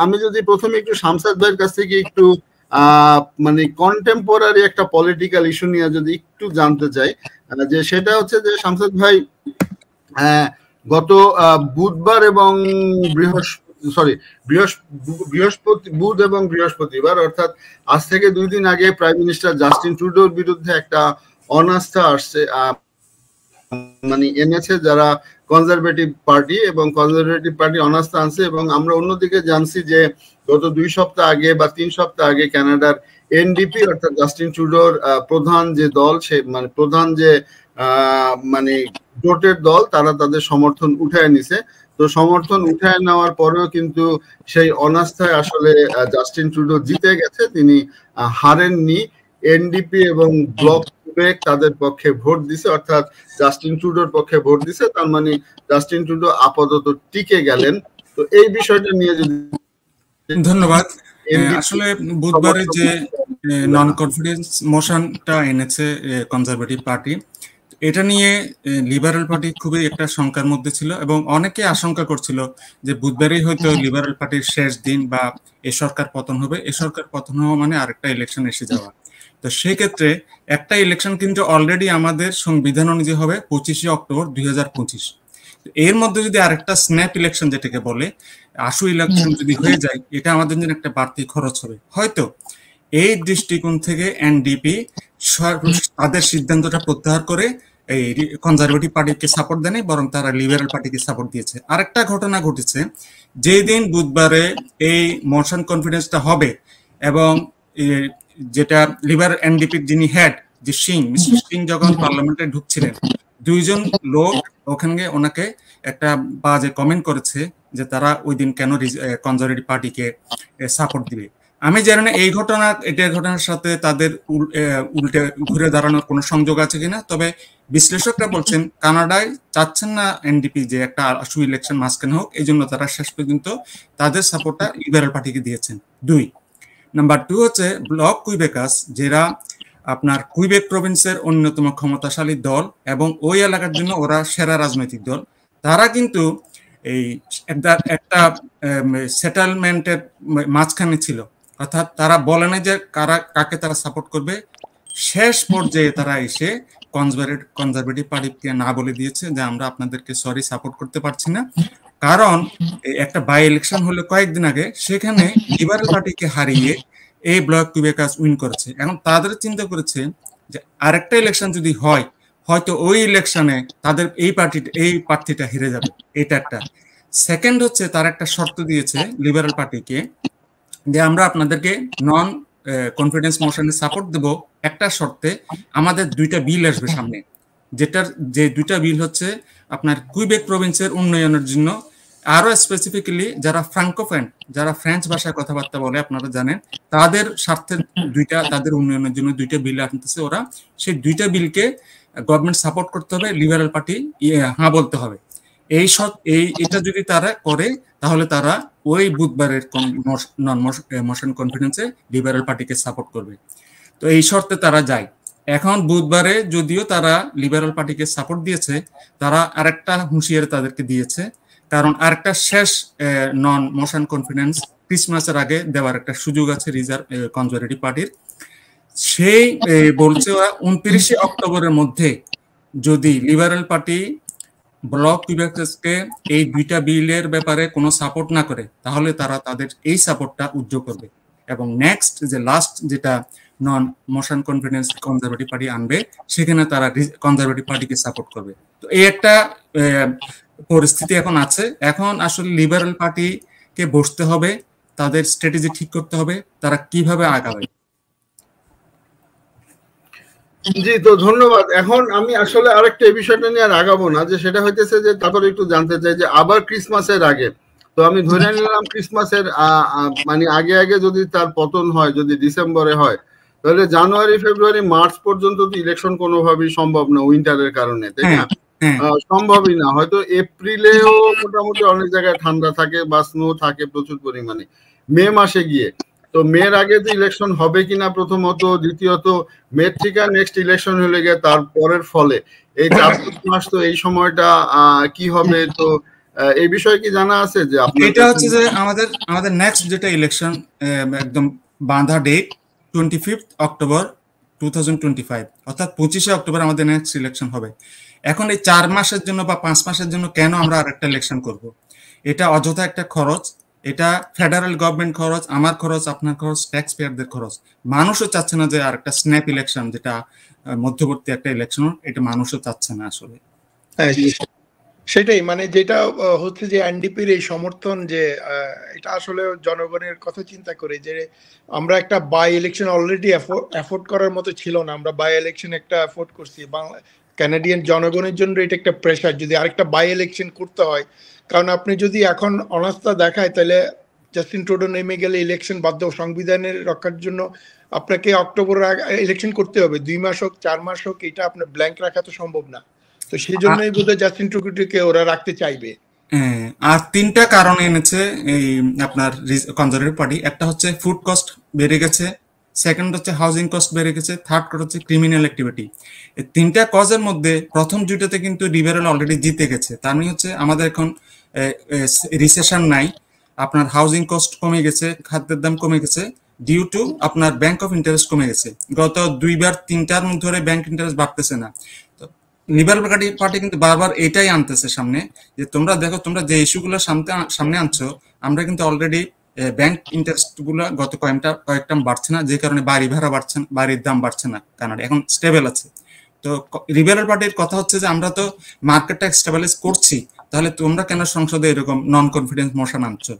আমি যদি প্রথমে একটু শামসাদ ভাইয়ের কাছ থেকে একটু মানে কন্টেম্পোরারি একটা পলিটিক্যাল ইস্যু নিয়ে যদি একটু জানতে চাই, যে সেটা হচ্ছে যে শামসাদ ভাই গত বুধবার এবং বুধ এবং বৃহস্পতিবার অর্থাৎ আজ থেকে 2 দিন আগে প্রাইম মিনিস্টার জাস্টিন ট্রুডোর বিরুদ্ধে একটা অনাস্থা আসছে, মানে এনেছে যারা কনজারভেটিভ পার্টি, এবং কনজারভেটিভ পার্টি অনাস্থা আনছে। এবং আমরা অন্যদিকে জানছি যে গত 2 সপ্তাহ আগে বা 3 সপ্তাহ আগে কানাডার এনডিপি অর্থাৎ জাস্টিন ট্রুডোর প্রধান যে দল, সে মানে প্রধান যে মানে জোটের দল, তারা তাদের সমর্থন উঠায় নিছে। তো সমর্থন উঠায় নেওয়ার পরেও কিন্তু সেই অনাস্থায় আসলে জাস্টিন ট্রুডো জিতে গেছে, তিনি হারেননি। এনডিপি এবং ব্লক তাদের পক্ষে ভোট দিছে, অর্থাৎ জাস্টিন ট্রুডোর পক্ষে ভোট দিছে, তার মানে জাস্টিন ট্রুডো আপাতত টিকে গেলেন। তো এই বিষয়টা নিয়ে যদি ধন্যবাদ। আসলে বুধবারে যে নন কনফিডেন্স মোশনটা এনেছে কনজারভেটিভ পার্টি, এটা নিয়ে লিবারেল পার্টি খুবই একটা শঙ্কার মধ্যে ছিল এবং অনেকে আশঙ্কা করছিল যে বুধবারই হয়তো লিবারেল পার্টির শেষ দিন বা এ সরকার পতন হবে। এ সরকার পতন হওয়া মানে আরেকটা ইলেকশন এসে যাওয়া। তো সেই ক্ষেত্রে একটা ইলেকশন কিন্তু অলরেডি আমাদের সংবিধান অনুযায়ী হবে 25শে অক্টোবর 2025। এর মধ্যে যদি আরেকটা স্ন্যাপ ইলেকশন যেটাকে বলে আশু ইলেকশন যদি হয়ে যায়, এটা আমাদের জন্য একটা বাড়তি খরচ হবে। হয়তো এই দৃষ্টিকোণ থেকে এনডিপি তাদের সিদ্ধান্তটা প্রত্যাহার করে এই কনজারভেটিভ পার্টিকে সাপোর্ট দেয়নি, বরং তারা লিবারেল পার্টিকে সাপোর্ট দিয়েছে। আরেকটা ঘটনা ঘটেছে, যেদিন বুধবারে এই মোশন কনফিডেন্সটা হবে এবং যেটা লিবারেল এনডিপির যিনি হেড যে মিস্টার সিং যখন পার্লামেন্টে ঢুকছিলেন, 2 জন লোক ওখানে ওনাকে একটা বাজে কমেন্ট করেছে যে তারা ওই দিন কেন কনজারভেটিভ পার্টিকে সাপোর্ট দিবে। আমি জানি না এই ঘটনার সাথে তাদের উল্টে ঘুরে দাঁড়ানোর কোনো সংযোগ আছে কিনা, তবে বিশ্লেষকরা বলছেন কানাডায় চাচ্ছেন না এনডিপি যে একটা আশু ইলেকশন মাঝখানে হোক, এই জন্য তারা শেষ পর্যন্ত তাদের সাপোর্টটা লিবারেল পার্টিকে দিয়েছেন। 2 নাম্বার 2 হচ্ছে ব্লক কুইবেকাস, যারা আপনার কুইবেক প্রভিন্সের অন্যতম ক্ষমতাশালী দল এবং ওই এলাকার জন্য ওরা সেরা রাজনৈতিক দল। তারা কিন্তু এই একটা সেটেলমেন্টের মাঝখানে ছিল, অর্থাৎ তারা বলে না যে কাকে তারা সাপোর্ট করবে। শেষ পর্যায়ে তারা এসে কনজারভেটিভ পার্টিকে না বলে দিয়েছে যে আমরা আপনাদেরকে সরি সাপোর্ট করতে পারছি না, কারণ একটা বাই ইলেকশন হলো কয়েকদিন আগে, সেখানে লিবারেল পার্টিকে হারিয়ে এই ব্লক কুইবেকাস উইন করেছে। এখন তাদের চিন্তা করেছে যে আরেকটা ইলেকশন যদি হয়, হয়তো ওই ইলেকশনে তাদের এই প্রার্থীটা হেরে যাবে। এটা একটা। সেকেন্ড হচ্ছে তার একটা শর্ত দিয়েছে লিবারেল পার্টিকে যে আমরা আপনাদেরকে নন কনফিডেন্স মোশনে সাপোর্ট দেব একটা শর্তে, আমাদের 2টা বিল আসবে সামনে, যে 2টা বিল হচ্ছে আপনার কুইবেক প্রভিন্সের উন্নয়নের জন্য, আরো স্পেসিফিক্যালি যারা ফ্রাঙ্কোফোন, যারা ফ্রেঞ্চ ভাষায় কথাবার্তা বলে আপনারা জানেন, তাদের স্বার্থের তাদের উন্নয়নের জন্য 2টা বিল আনতেছে ওরা। সেই 2টা বিলকে গভর্নমেন্ট সাপোর্ট করতে হবে, লিবারেল পার্টি হ্যাঁ বলতে হবে। এটা যদি তারা করে তাহলে তারা ওই বুধবারের নন মোশন কনফিডেন্সে লিবারেল পার্টিকে সাপোর্ট করবে। তো এই শর্তে তারা যায়। এখন বুধবারে যদিও তারা লিবারেল পার্টিকে সাপোর্ট দিয়েছে, তারা আরেকটা হুঁশিয়ারি তাদেরকে দিয়েছে, কারণ আরেকটা শেষ নন মোশন কনফিডেন্স ক্রিসমাসের আগে দেওয়ার একটা সুযোগ আছে রিজার্ভ কনজারভেটিভ পার্টির। সেই বলছে 29শে অক্টোবরের মধ্যে যদি লিবারেল পার্টি ব্লক কুইবেকাসকে এই 2টা বিলের ব্যাপারে কোনো সাপোর্ট না করে, তাহলে তারা তাদের এই সাপোর্টটা উইথড্র করবে এবং নেক্সট যে লাস্ট যেটা নন মোশন কনফিডেন্স কনজারভেটিভ পার্টি আনবে, সেখানে তারা কনজারভেটিভ পার্টিকে সাপোর্ট করবে। তো এই একটা পরিস্থিতি এখন আছে। এখন আসলে লিবারেল পার্টিকে বসতে হবে, তাদের স্ট্র্যাটেজি ঠিক করতে হবে, তারা কিভাবে আগাবে। জি, তো ধন্যবাদ। এখন আমি আসলে আরেকটা এই বিষয়টা নিয়ে আর আগাবো না, যে সেটা হইতেছে যে তারপরে একটু জানতে চাই যে আবার ক্রিসমাসের আগে, তো আমি ধরে নিলাম ক্রিসমাসের মানে আগে যদি তার পতন হয়, যদি ডিসেম্বরে হয়, তাহলে জানুয়ারি ফেব্রুয়ারি মার্চ পর্যন্ত তো ইলেকশন কোনোভাবেই সম্ভব না উইন্টারের কারণে, তাই না? সম্ভবই না। হয়তো এপ্রিলেও মোটামুটি অনেক জায়গায় ঠান্ডা থাকে বা স্নো থাকে প্রচুর পরিমাণে। মে মাসে গিয়ে, তো মের আগে তো ইলেকশন হবে কিনা প্রথমত, দ্বিতীয়ত মে থেকে নেক্সট ইলেকশন হলে গিয়ে তার পরের ফলে এই 4-5 মাস, তো এই সময়টা কি হবে? তো এই বিষয়ে কি জানা আছে যে এটা হচ্ছে যে আমাদের নেক্সট যেটা ইলেকশন একদম বাঁধা ডেট 25 অক্টোবর 2025, অর্থাৎ 25শে অক্টোবর আমাদের নেক্সট ইলেকশন হবে। এখন এই 4 মাসের জন্য বা 5 মাসের জন্য কেন আমরা আরেকটা ইলেকশন করব? এটা অযথা একটা খরচ, এটা ফেডারেল গভর্নমেন্ট খরচ, আমার খরচ, আপনার খরচ, ট্যাক্স পেয়ারদের খরচ। মানুষও চাচ্ছে না যে আরেকটা স্ন্যাপ ইলেকশন, যেটা মধ্যবর্তী একটা ইলেকশন, এটা মানুষও চাচ্ছে না আসলে। সেটাই, মানে যেটা হচ্ছে যে এনডিপির এই সমর্থন, যে এটা আসলে জনগণের কথা চিন্তা করে, যে আমরা একটা বাই ইলেকশন অলরেডি অ্যাফোর্ড করার মতো ছিল না, আমরা বাই ইলেকশন একটা অ্যাফোর্ড করছি। কানাডিয়ান জনগণের জন্য এটা একটা প্রেশার যদি আরেকটা বাই ইলেকশন করতে হয়, কারণ আপনি যদি এখন অনাস্থা দেখায় তাহলে জাস্টিন ট্রুডো নেমে গেলে ইলেকশন বাধ্য, সংবিধানের রক্ষার জন্য আপনাকে অক্টোবরে ইলেকশন করতে হবে, 2 মাস হোক 4 মাস হোক, এটা আপনার ব্ল্যাঙ্ক রাখা তো সম্ভব না। তো সেই জন্যই বোধহয় জাস্টিন ট্রুডোকে ওরা রাখতে চাইবে। আর 3টা কারণ এনেছে এই আপনার কনজারভেটিভ পার্টি। একটা হচ্ছে ফুড কস্ট বেড়ে গেছে, সেকেন্ড হচ্ছে হাউজিং কস্ট বেড়ে গেছে, থার্ড হচ্ছে ক্রিমিনাল অ্যাক্টিভিটি। এই 3টা কজের মধ্যে প্রথম 2টাতে কিন্তু লিবারেল অলরেডি জিতে গেছে। তার মানে হচ্ছে আমাদের এখন রিসেশন নাই, আপনার হাউজিং কস্ট কমে গেছে, খাদ্যের দাম কমে গেছে, ডিউ টু আপনার ব্যাংক অফ ইন্টারেস্ট কমে গেছে। গত 2-3টার মধ্যে ধরে ব্যাংক ইন্টারেস্ট বাড়তেছে না। লিবারেল পার্টি কিন্তু বারবার এটাই আনতেছে সামনে, যে তোমরা দেখো, তোমরা যে ইস্যুগুলো সামনে আনছো, আমরা কিন্তু অলরেডি ব্যাংক ইন্টারেস্ট গুলো গত কয়েকটা বাড়ছে না, যে কারণে বাড়ি ভাড়া বাড়ছে না, বাড়ির দাম বাড়ছে না, কানাডা এখন স্টেবল আছে। তো লিবারেল পার্টির কথা হচ্ছে যে আমরা তো মার্কেটটা স্টেবিলাইজ করছি, তাহলে তোমরা কেন সংসদে এরকম নন কনফিডেন্স মোশন আনছো?